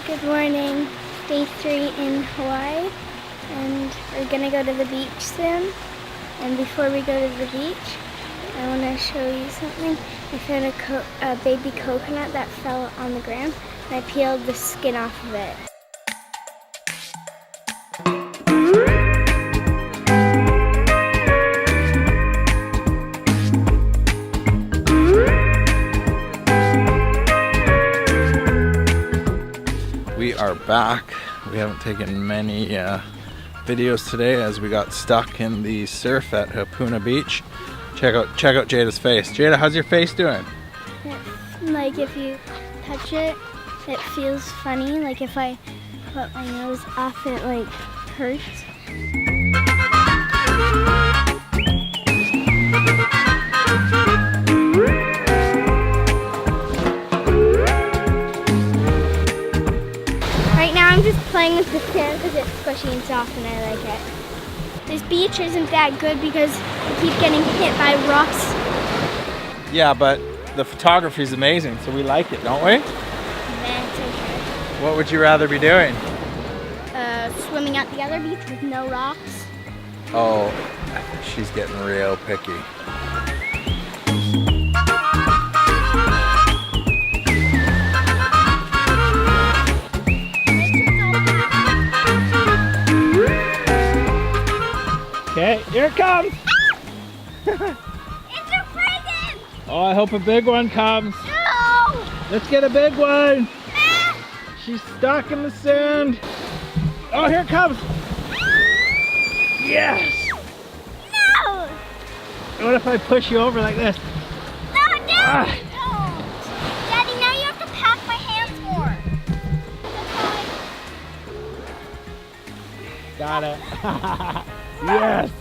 Good morning, day 3 in Hawaii, and we're gonna go to the beach soon. And before we go to the beach, I want to show you something. I found a baby coconut that fell on the ground, and I peeled the skin off of it. We are back. We haven't taken many videos today as we got stuck in the surf at Hapuna Beach. Check out Jada's face. Jada, how's your face doing? Like if you touch it, it feels funny. Like if I put my nose off it, like hurts. Right now I'm just playing with the sand because it's squishy and soft and I like it. This beach isn't that good because we keep getting hit by rocks. Yeah, but the photography is amazing, so we like it, don't we? That's okay. What would you rather be doing? Swimming at the other beach with no rocks. Oh, she's getting real picky. Okay, here it comes! It's a present! Oh, I hope a big one comes. No! Let's get a big one! She's stuck in the sand. Oh, here it comes! Yes! No! What if I push you over like this? No, Daddy! No! Daddy, now you have to pack my hands more. Got it. Yes!